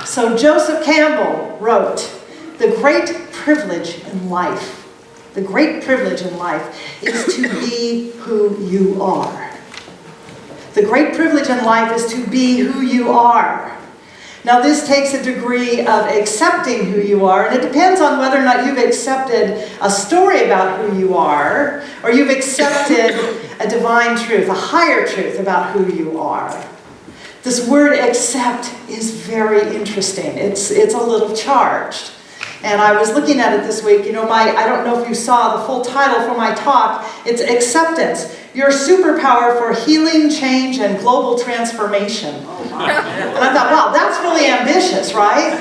So Joseph Campbell wrote, the great privilege in life is to be who you are. The great privilege in life is to be who you are. Now this takes a degree of accepting who you are, and it depends on whether or not you've accepted a story about who you are, or you've accepted a divine truth, a higher truth about who you are. This word accept is very interesting. It's a little charged. And I was looking at it this week. I don't know if you saw the full title for my talk. It's Acceptance, Your Superpower for Healing, Change, and Global Transformation. And I thought, wow, that's really ambitious, right?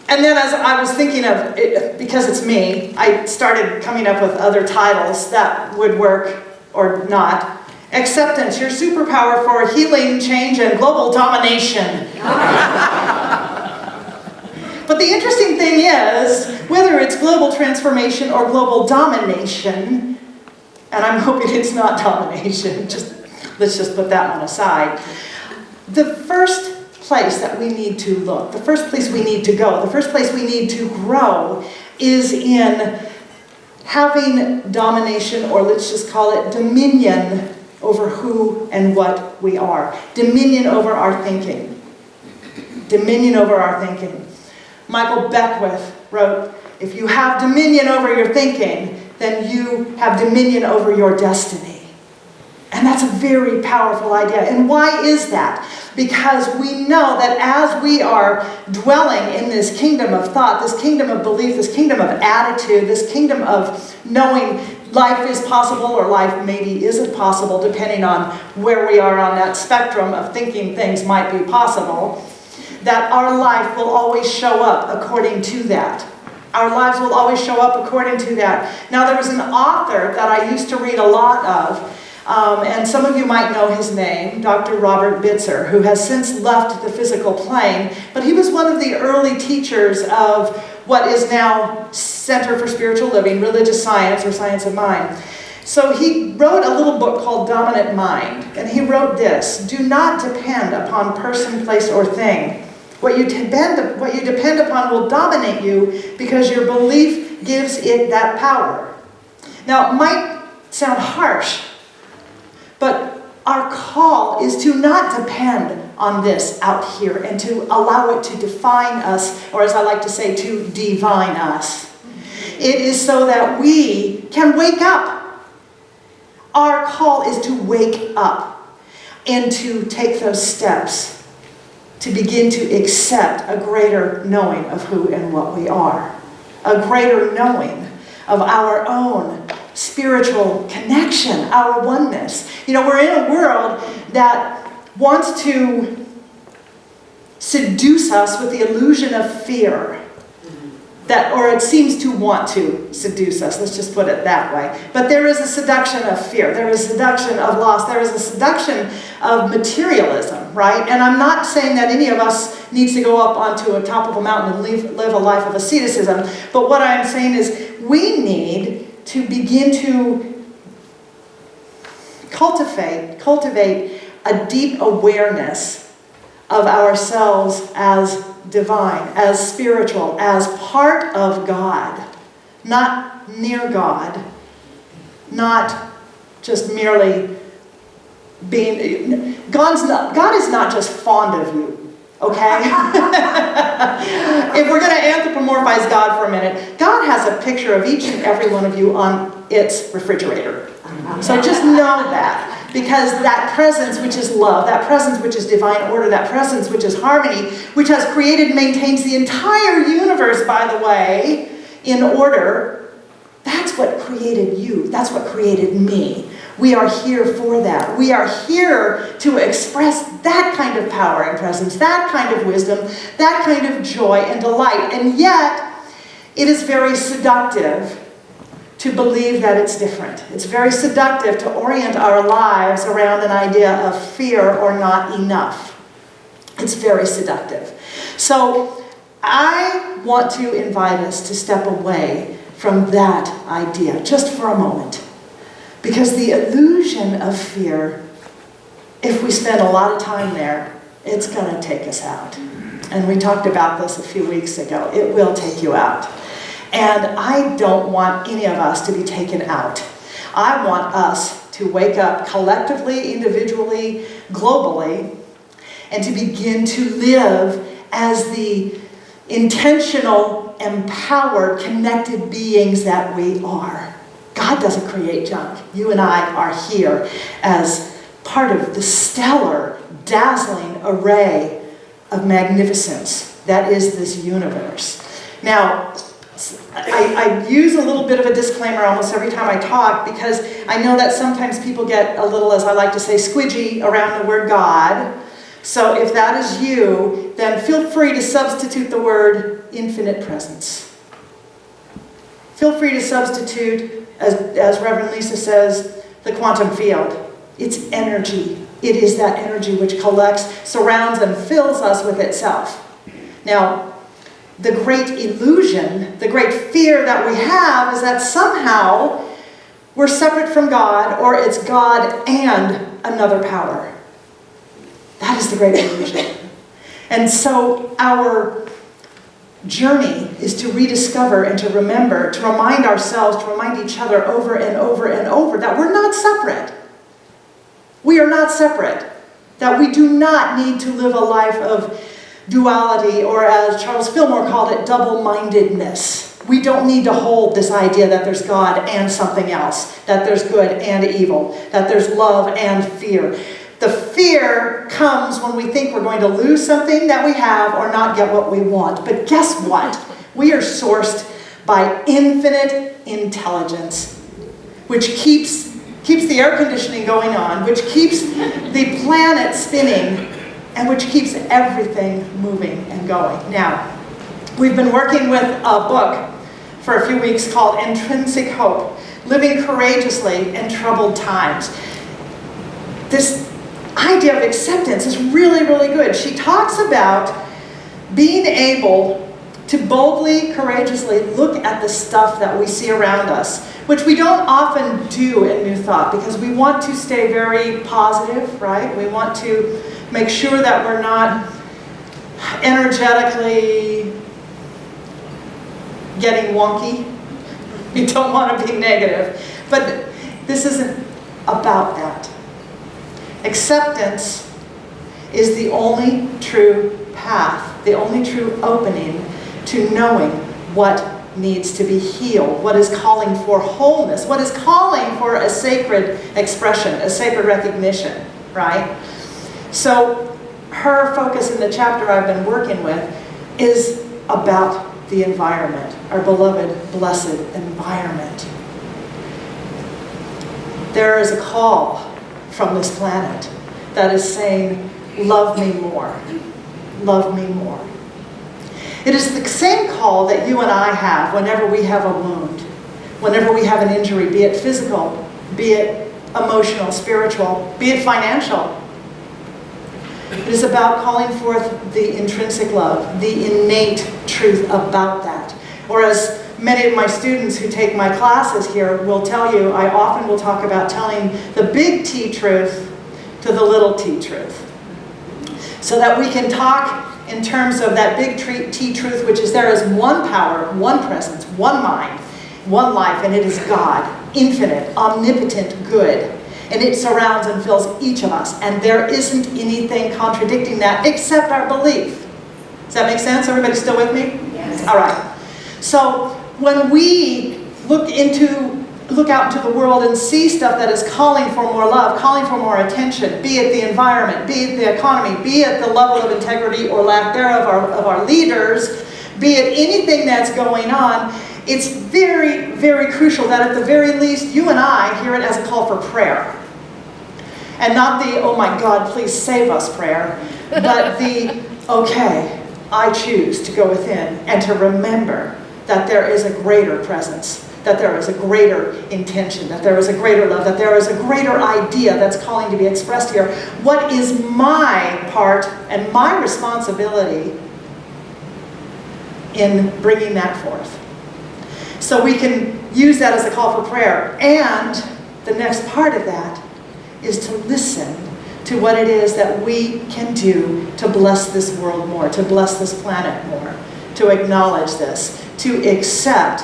And then as I was thinking of it, because it's me, I started coming up with other titles that would work or not. Acceptance, Your Superpower for Healing, Change, and Global Domination. But the interesting thing is, whether it's global transformation or global domination, and I'm hoping it's not domination, let's just put that one aside. The first place that we need to look, the first place we need to go, the first place we need to grow is in having domination, or let's just call it dominion, over who and what we are. Dominion over our thinking. Dominion over our thinking. Michael Beckwith wrote, if you have dominion over your thinking, then you have dominion over your destiny. And that's a very powerful idea. And why is that? Because we know that as we are dwelling in this kingdom of thought, this kingdom of belief, this kingdom of attitude, this kingdom of knowing life is possible or life maybe isn't possible, depending on where we are on that spectrum of thinking things might be possible, that our life will always show up according to that. Our lives will always show up according to that. Now, there was an author that I used to read a lot of, and some of you might know his name, Dr. Robert Bitzer, who has since left the physical plane, but he was one of the early teachers of what is now Center for Spiritual Living, Religious Science, or Science of Mind. So he wrote a little book called Dominant Mind, and he wrote this: do not depend upon person, place, or thing. What you depend upon will dominate you because your belief gives it that power. Now, it might sound harsh, but our call is to not depend on this out here and to allow it to define us, or as I like to say, to divine us. It is so that we can wake up. Our call is to wake up and to take those steps to begin to accept a greater knowing of who and what we are. A greater knowing of our own spiritual connection, our oneness. We're in a world that wants to seduce us with the illusion of fear. Or it seems to want to seduce us, let's just put it that way. But there is a seduction of fear, there is a seduction of loss, there is a seduction of materialism, right? And I'm not saying that any of us needs to go up onto a top of a mountain and live a life of asceticism, but what I'm saying is we need to begin to cultivate a deep awareness of ourselves as divine, as spiritual, as part of God, not near God, not just merely being. God is not just fond of you, okay? If we're going to anthropomorphize God for a minute, God has a picture of each and every one of you on its refrigerator. So just know that. Because that presence which is love, that presence which is divine order, that presence which is harmony, which has created and maintains the entire universe, by the way, in order, that's what created you. That's what created me. We are here for that. We are here to express that kind of power and presence, that kind of wisdom, that kind of joy and delight. And yet, it is very seductive to believe that it's different. It's very seductive to orient our lives around an idea of fear or not enough. It's very seductive. So I want to invite us to step away from that idea just for a moment. Because the illusion of fear, if we spend a lot of time there, it's going to take us out. And we talked about this a few weeks ago. It will take you out. And I don't want any of us to be taken out. I want us to wake up collectively, individually, globally, and to begin to live as the intentional, empowered, connected beings that we are. God doesn't create junk. You and I are here as part of the stellar, dazzling array of magnificence that is this universe. Now, I use a little bit of a disclaimer almost every time I talk, because I know that sometimes people get a little, as I like to say, squidgy around the word God. So if that is you, then feel free to substitute the word infinite presence. Feel free to substitute, as Reverend Lisa says, the quantum field. It's energy. It is that energy which collects, surrounds, and fills us with itself. Now, the great illusion, the great fear that we have is that somehow we're separate from God, or it's God and another power. That is the great illusion. And so our journey is to rediscover and to remember, to remind ourselves, to remind each other over and over and over that we're not separate. We are not separate. That we do not need to live a life of duality, or as Charles Fillmore called it, double-mindedness. We don't need to hold this idea that there's God and something else, that there's good and evil, that there's love and fear. The fear comes when we think we're going to lose something that we have or not get what we want. But guess what? We are sourced by infinite intelligence, which keeps the air conditioning going on, which keeps the planet spinning, and which keeps everything moving and going. Now, we've been working with a book for a few weeks called Intrinsic Hope, Living Courageously in Troubled Times. This idea of acceptance is really, really good. She talks about being able to boldly, courageously look at the stuff that we see around us, which we don't often do in New Thought, because we want to stay very positive, right? We want to make sure that we're not energetically getting wonky. We don't want to be negative. But this isn't about that. Acceptance is the only true path, the only true opening to knowing what needs to be healed, what is calling for wholeness, what is calling for a sacred expression, a sacred recognition, right? So her focus in the chapter I've been working with is about the environment, our beloved, blessed environment. There is a call from this planet that is saying, love me more, love me more. It is the same call that you and I have whenever we have a wound, whenever we have an injury, be it physical, be it emotional, spiritual, be it financial. It is about calling forth the intrinsic love, the innate truth about that. Or as many of my students who take my classes here will tell you, I often will talk about telling the big T truth to the little t truth. So that we can talk in terms of that big T truth, which is there is one power, one presence, one mind, one life, and it is God, infinite, omnipotent, good. And it surrounds and fills each of us. And there isn't anything contradicting that except our belief. Does that make sense? Everybody still with me? Yes. All right. So when we look out into the world and see stuff that is calling for more love, calling for more attention, be it the environment, be it the economy, be it the level of integrity or lack thereof of our leaders, be it anything that's going on, it's very, very crucial that at the very least you and I hear it as a call for prayer. And not the, oh my God, please save us prayer, but the, okay, I choose to go within and to remember that there is a greater presence, that there is a greater intention, that there is a greater love, that there is a greater idea that's calling to be expressed here. What is my part and my responsibility in bringing that forth? So we can use that as a call for prayer. And the next part of that is to listen to what it is that we can do to bless this world more, to bless this planet more, to acknowledge this, to accept,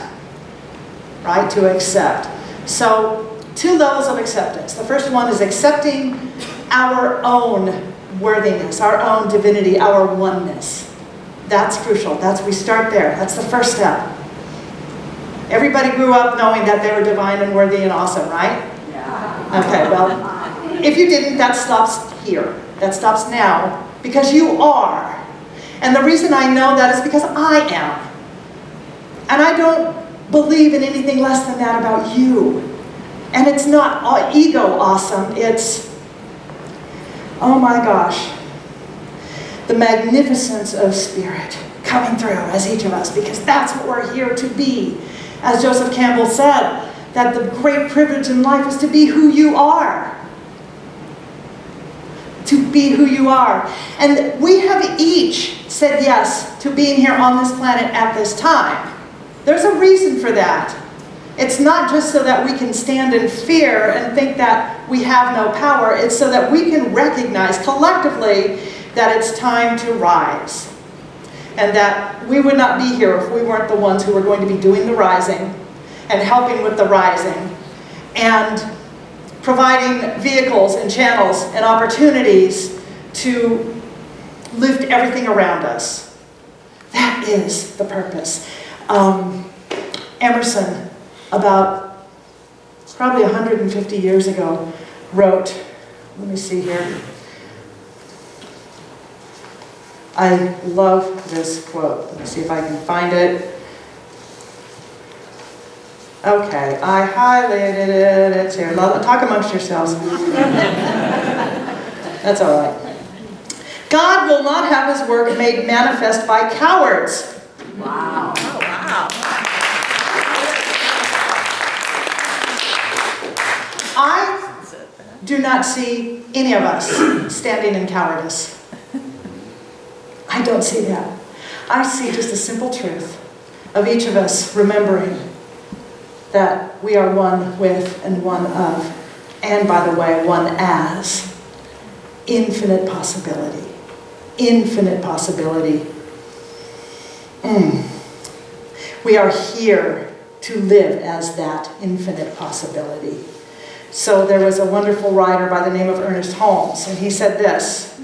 right? To accept. So, 2 levels of acceptance. The first one is accepting our own worthiness, our own divinity, our oneness. That's crucial. We start there. That's the first step. Everybody grew up knowing that they were divine and worthy and awesome, right? Yeah. Okay, well, if you didn't, that stops here. That stops now, because you are. And the reason I know that is because I am. And I don't believe in anything less than that about you. And it's not ego awesome, it's, oh my gosh, the magnificence of spirit coming through as each of us, because that's what we're here to be. As Joseph Campbell said, that the great privilege in life is to be who you are. To be who you are. And we have each said yes to being here on this planet at this time. There's a reason for that. It's not just so that we can stand in fear and think that we have no power. It's so that we can recognize collectively that it's time to rise. And that we would not be here if we weren't the ones who were going to be doing the rising and helping with the rising and providing vehicles and channels and opportunities to lift everything around us. That is the purpose. Emerson, about probably 150 years ago, wrote, let me see here. I love this quote. Let me see if I can find it. Okay, I highlighted it. It's here. Talk amongst yourselves. That's all right. God will not have his work made manifest by cowards. Wow. Oh, wow. I do not see any of us standing in cowardice. I don't see that. I see just the simple truth of each of us remembering that we are one with and one of, and by the way, one as. Infinite possibility. Infinite possibility. We are here to live as that infinite possibility. So there was a wonderful writer by the name of Ernest Holmes, and he said this: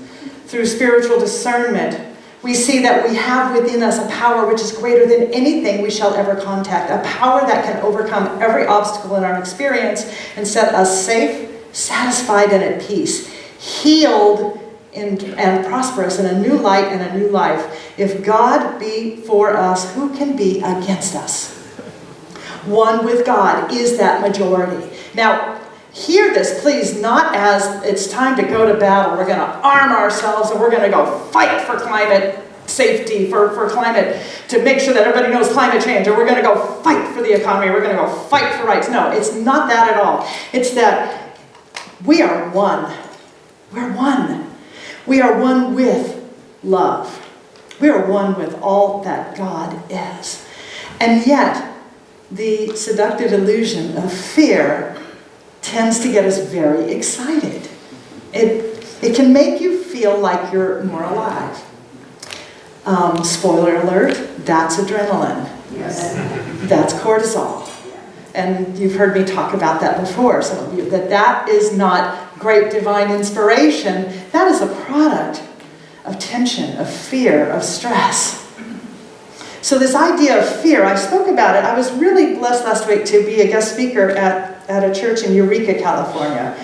through spiritual discernment, we see that we have within us a power which is greater than anything we shall ever contact, a power that can overcome every obstacle in our experience and set us safe, satisfied, and at peace, healed and prosperous in a new light and a new life. If God be for us, who can be against us? One with God is that majority. Now, hear this, please, not as it's time to go to battle. We're going to arm ourselves and we're going to go fight for climate safety, for climate, to make sure that everybody knows climate change, or we're going to go fight for the economy, we're going to go fight for rights. No, it's not that at all. It's that we are one. We're one. We are one with love. We are one with all that God is. And yet, the seductive illusion of fear tends to get us very excited. It can make you feel like you're more alive. Spoiler alert, that's adrenaline. Yes. That's cortisol. And you've heard me talk about that before, some of you, that is not great divine inspiration. That is a product of tension, of fear, of stress. So this idea of fear, I spoke about it. I was really blessed last week to be a guest speaker at a church in Eureka, California.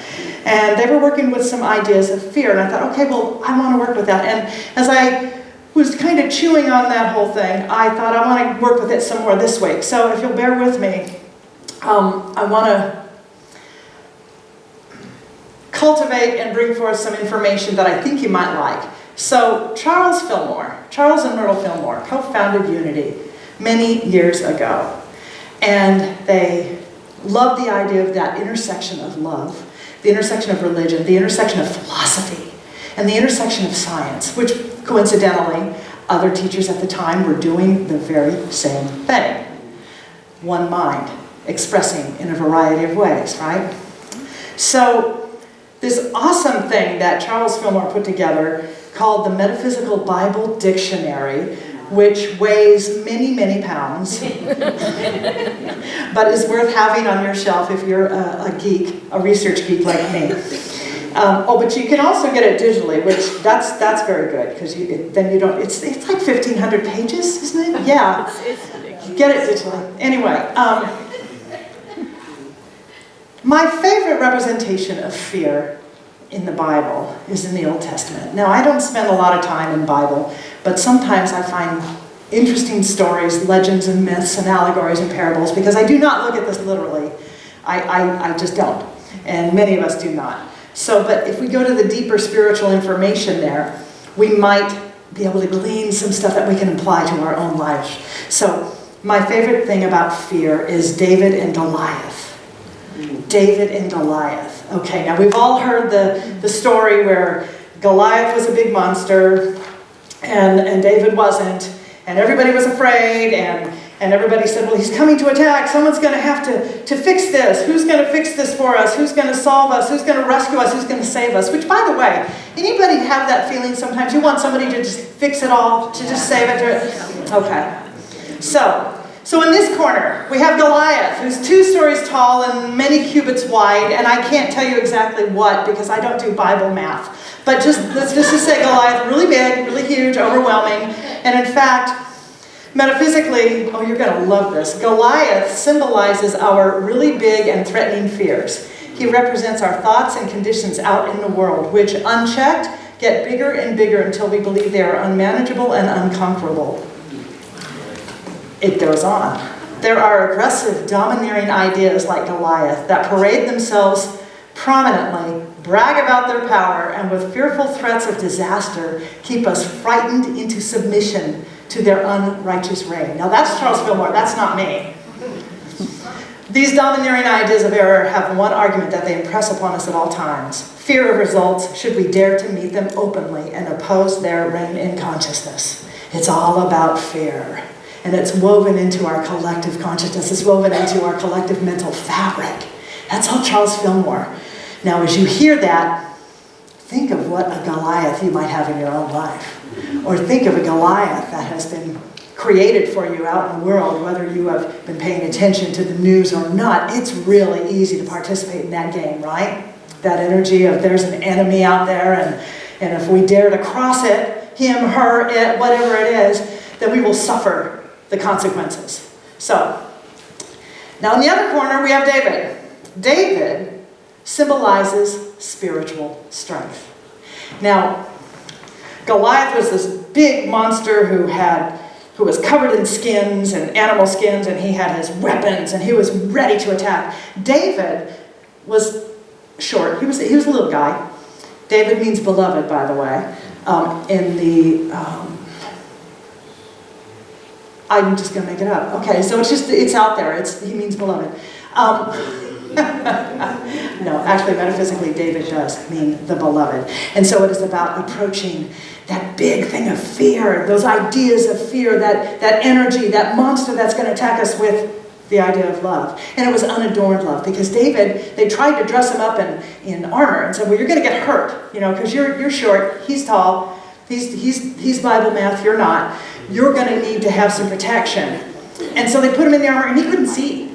And they were working with some ideas of fear. And I thought, okay, well, I want to work with that. And as I was kind of chewing on that whole thing, I thought I want to work with it some more this week. So if you'll bear with me, I want to cultivate and bring forth some information that I think you might like. So Charles and Myrtle Fillmore co-founded Unity many years ago. And they loved the idea of that intersection of love, the intersection of religion, the intersection of philosophy, and the intersection of science, which coincidentally, other teachers at the time were doing the very same thing. One mind, expressing in a variety of ways, right? So this awesome thing that Charles Fillmore put together called the Metaphysical Bible Dictionary, which weighs many, many pounds, but is worth having on your shelf if you're a geek, a research geek like me. But you can also get it digitally, which that's very good, because then you don't, it's like 1,500 pages, isn't it? Yeah, you get it digitally. Anyway, my favorite representation of fear in the Bible is in the Old Testament. Now, I don't spend a lot of time in Bible, but sometimes I find interesting stories, legends and myths and allegories and parables, because I do not look at this literally. I just don't, and many of us do not. So, but if we go to the deeper spiritual information there, we might be able to glean some stuff that we can apply to our own lives. So, my favorite thing about fear is David and Goliath. David and Goliath. Okay, now we've all heard the story where Goliath was a big monster and David wasn't, and everybody was afraid, and everybody said, well, he's coming to attack. Someone's going to have to fix this. Who's going to fix this for us? Who's going to solve us? Who's going to rescue us? Who's going to save us? Which, by the way, anybody have that feeling sometimes? You want somebody to just fix it all, to just save it? Okay. So in this corner, we have Goliath, who's 2 stories tall and many cubits wide, and I can't tell you exactly what, because I don't do Bible math. But let's just say Goliath, really big, really huge, overwhelming, and in fact, metaphysically, oh, you're going to love this, Goliath symbolizes our really big and threatening fears. He represents our thoughts and conditions out in the world, which, unchecked, get bigger and bigger until we believe they are unmanageable and unconquerable. It goes on. There are aggressive, domineering ideas like Goliath that parade themselves prominently, brag about their power, and with fearful threats of disaster, keep us frightened into submission to their unrighteous reign. Now that's Charles Fillmore, that's not me. These domineering ideas of error have one argument that they impress upon us at all times: fear of results, should we dare to meet them openly and oppose their reign in consciousness. It's all about fear. And it's woven into our collective consciousness. It's woven into our collective mental fabric. That's all Charles Fillmore. Now, as you hear that, think of what a Goliath you might have in your own life. Or think of a Goliath that has been created for you out in the world, whether you have been paying attention to the news or not. It's really easy to participate in that game, right? That energy of there's an enemy out there, and if we dare to cross it, him, her, it, whatever it is, then we will suffer the consequences. So, now in the other corner we have David. David symbolizes spiritual strength. Now, Goliath was this big monster who was covered in skins and animal skins, and he had his weapons, and he was ready to attack. David was short. He was a little guy. David means beloved, by the way. I'm just going to make it up. Okay, so it's out there. He means beloved. No, actually, metaphysically, David does mean the beloved. And so it is about approaching that big thing of fear, those ideas of fear, that energy, that monster that's going to attack us with the idea of love. And it was unadorned love, because David, they tried to dress him up in armor and said, well, you're going to get hurt, because you're short, he's tall, he's Bible math, you're not. You're going to need to have some protection. And so they put him in the armor, and he couldn't see.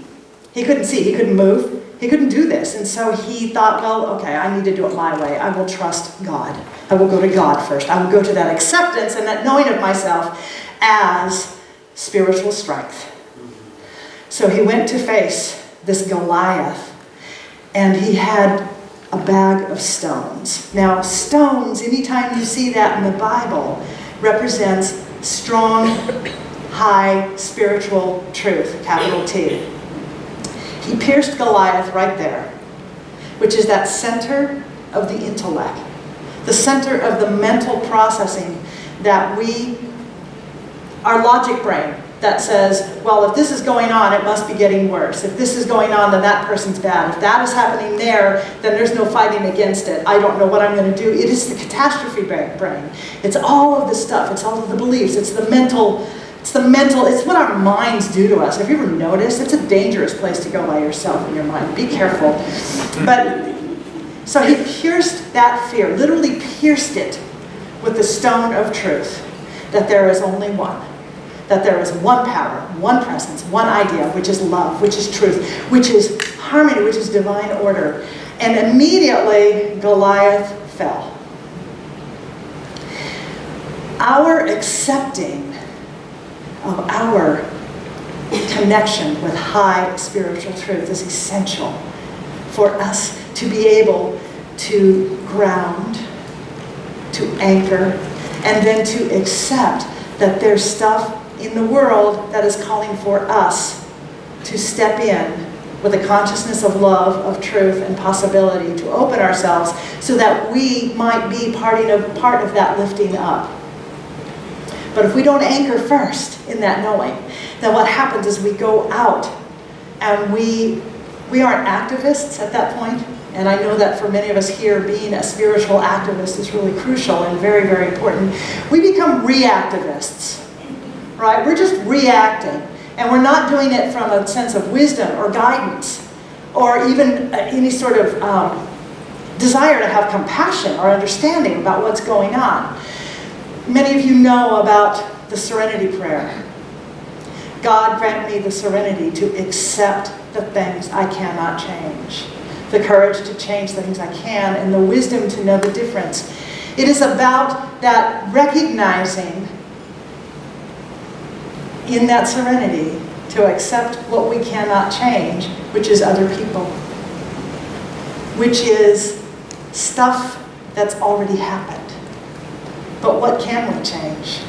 He couldn't move, he couldn't do this. And so he thought, well, okay, I need to do it my way. I will trust God. I will go to God first. I will go to that acceptance and that knowing of myself as spiritual strength. So he went to face this Goliath, and he had a bag of stones. Now, stones, anytime you see that in the Bible, represents strong, high spiritual truth, capital T. He pierced Goliath right there, which is that center of the intellect, the center of the mental processing that our logic brain that says, well, if this is going on, it must be getting worse. If this is going on, then that person's bad. If that is happening there, then there's no fighting against it. I don't know what I'm going to do. It is the catastrophe brain. It's all of the stuff. It's all of the beliefs. It's what our minds do to us. Have you ever noticed? It's a dangerous place to go by yourself in your mind. Be careful. But So he pierced that fear, literally pierced it with the stone of truth, that there is only one, that there is one power, one presence, one idea, which is love, which is truth, which is harmony, which is divine order. And immediately Goliath fell. Our accepting of our connection with high spiritual truth is essential for us to be able to ground, to anchor, and then to accept that there's stuff in the world that is calling for us to step in with a consciousness of love, of truth, and possibility, to open ourselves so that we might be part of that lifting up. But if we don't anchor first in that knowing, then what happens is we go out and we aren't activists at that point. And I know that for many of us here, being a spiritual activist is really crucial and very, very important. We become reactivists, right? We're just reacting. And we're not doing it from a sense of wisdom or guidance or even any sort of desire to have compassion or understanding about what's going on. Many of you know about the serenity prayer. God grant me the serenity to accept the things I cannot change, the courage to change the things I can, and the wisdom to know the difference. It is about that recognizing in that serenity to accept what we cannot change, which is other people, which is stuff that's already happened. But what can we change?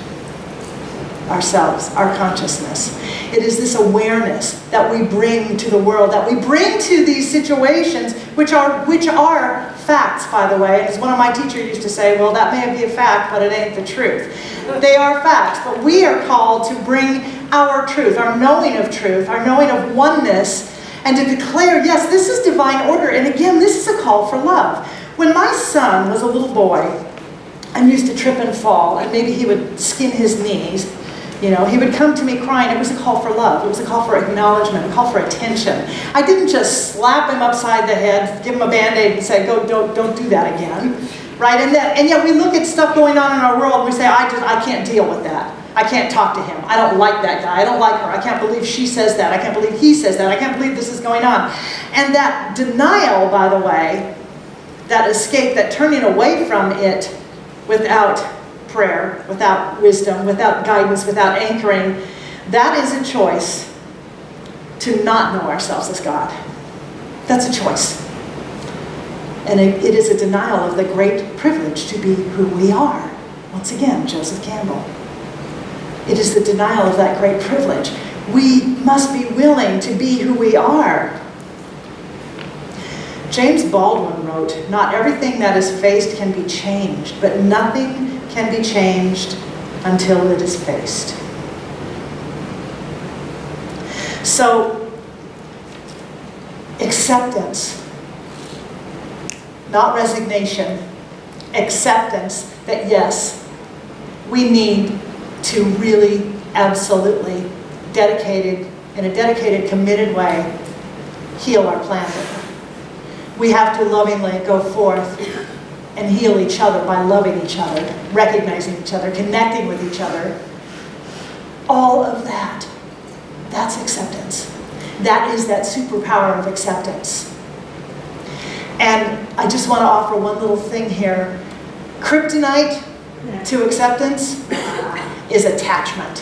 Ourselves, our consciousness. It is this awareness that we bring to the world, that we bring to these situations, which are facts, by the way. As one of my teachers used to say, well, that may be a fact, but it ain't the truth. They are facts, but we are called to bring our truth, our knowing of truth, our knowing of oneness, and to declare, yes, this is divine order. And again, this is a call for love. When my son was a little boy and used to trip and fall, and maybe he would skin his knees, he would come to me crying. It was a call for love. It was a call for acknowledgement, a call for attention. I didn't just slap him upside the head, give him a Band-Aid and say, don't do that again. Right? And yet we look at stuff going on in our world and we say, I can't deal with that. I can't talk to him. I don't like that guy. I don't like her. I can't believe she says that. I can't believe he says that. I can't believe this is going on. And that denial, by the way, that escape, that turning away from it without prayer, without wisdom, without guidance, without anchoring, that is a choice to not know ourselves as God. That's a choice. And it is a denial of the great privilege to be who we are. Once again, Joseph Campbell. It is the denial of that great privilege. We must be willing to be who we are. James Baldwin wrote, "Not everything that is faced can be changed, but nothing can be changed until it is faced." So, acceptance, not resignation, acceptance that yes, we need to really, absolutely, in a dedicated, committed way, heal our planet. We have to lovingly go forth and heal each other by loving each other, recognizing each other, connecting with each other. All of that, that's acceptance. That is that superpower of acceptance. And I just want to offer one little thing here. Kryptonite to acceptance is attachment.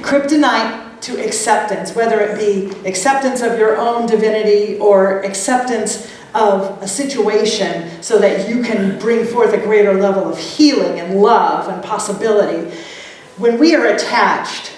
Kryptonite to acceptance, whether it be acceptance of your own divinity or acceptance of a situation so that you can bring forth a greater level of healing and love and possibility. When we are attached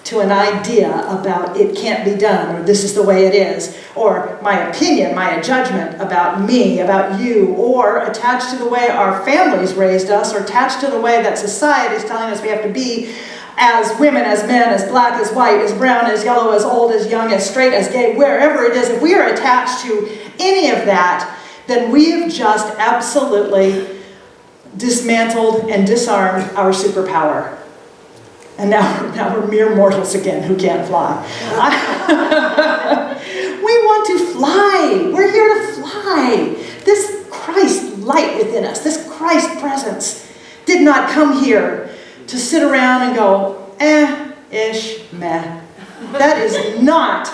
to an idea about it can't be done, or this is the way it is, or my opinion, my judgment about me, about you, or attached to the way our families raised us, or attached to the way that society is telling us we have to be as women, as men, as black, as white, as brown, as yellow, as old, as young, as straight, as gay, wherever it is, if we are attached to any of that, then we have just absolutely dismantled and disarmed our superpower. And now we're mere mortals again who can't fly. We want to fly. We're here to fly. This Christ light within us, this Christ presence, did not come here to sit around and go, ish, meh. That is not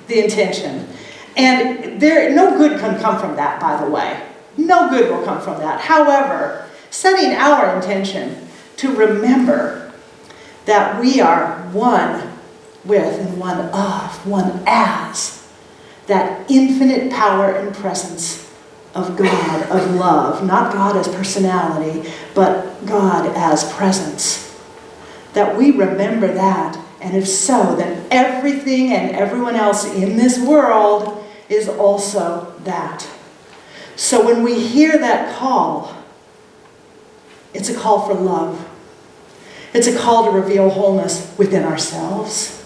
the intention. And no good can come from that, by the way. No good will come from that. However, setting our intention to remember that we are one with and one of, one as, that infinite power and presence of God, of love. Not God as personality, but God as presence. That we remember that, and if so, then everything and everyone else in this world is also that. So when we hear that call, it's a call for love. It's a call to reveal wholeness within ourselves.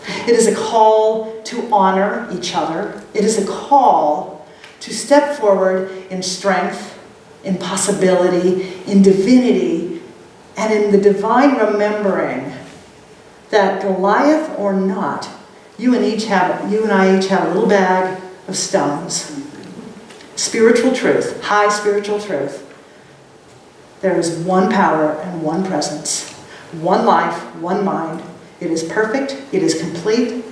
It is a call to honor each other. It is a call to step forward in strength, in possibility, in divinity, and in the divine remembering that Goliath or not, you and I each have a little bag of stones. Spiritual truth, high spiritual truth. There is one power and one presence, one life, one mind. It is perfect, it is complete,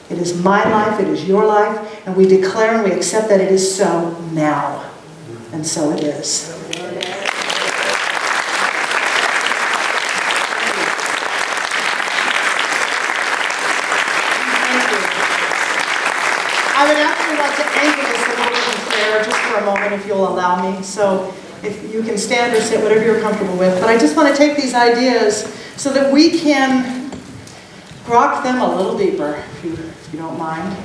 it is my life, it is your life, and we declare and we accept that it is so now. And so it is. I would actually like to anchor this a little bit in prayer just for a moment, if you'll allow me. So if you can stand or sit, whatever you're comfortable with. But I just want to take these ideas so that we can rock them a little deeper, if you don't mind.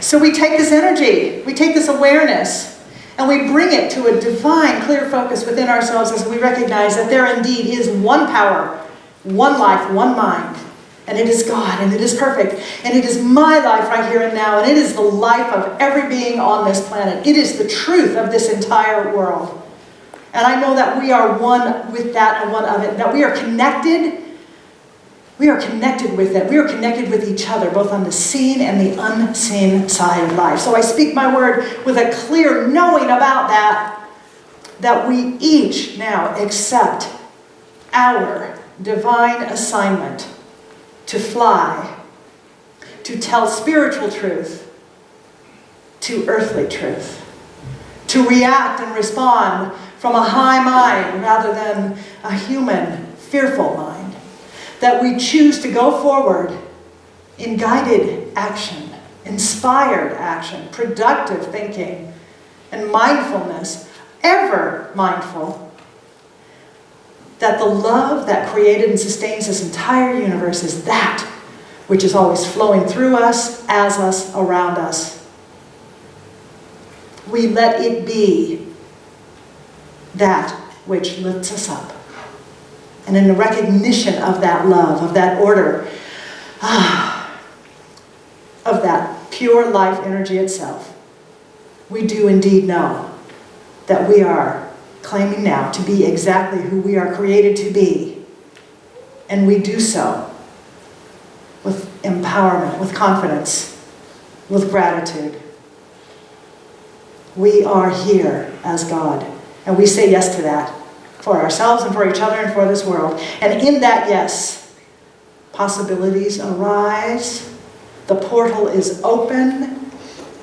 So we take this energy, we take this awareness, and we bring it to a divine, clear focus within ourselves as we recognize that there indeed is one power, one life, one mind. And it is God, and it is perfect, and it is my life right here and now, and it is the life of every being on this planet. It is the truth of this entire world. And I know that we are one with that and one of it, that we are connected. We are connected with it. We are connected with each other, both on the seen and the unseen side of life. So I speak my word with a clear knowing about that we each now accept our divine assignment to fly, to tell spiritual truth to earthly truth, to react and respond from a high mind rather than a human, fearful mind, that we choose to go forward in guided action, inspired action, productive thinking, and mindfulness, ever mindful that the love that created and sustains this entire universe is that which is always flowing through us, as us, around us. We let it be that which lifts us up. And in the recognition of that love, of that order, of that pure life energy itself, we do indeed know that we are claiming now to be exactly who we are created to be. And we do so with empowerment, with confidence, with gratitude. We are here as God, and we say yes to that for ourselves and for each other and for this world. And in that yes, possibilities arise, the portal is open,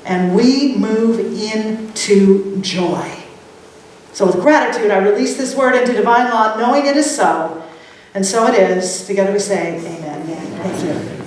and we move into joy. So with gratitude, I release this word into divine law, knowing it is so, and so it is. Together we say, amen. Thank you.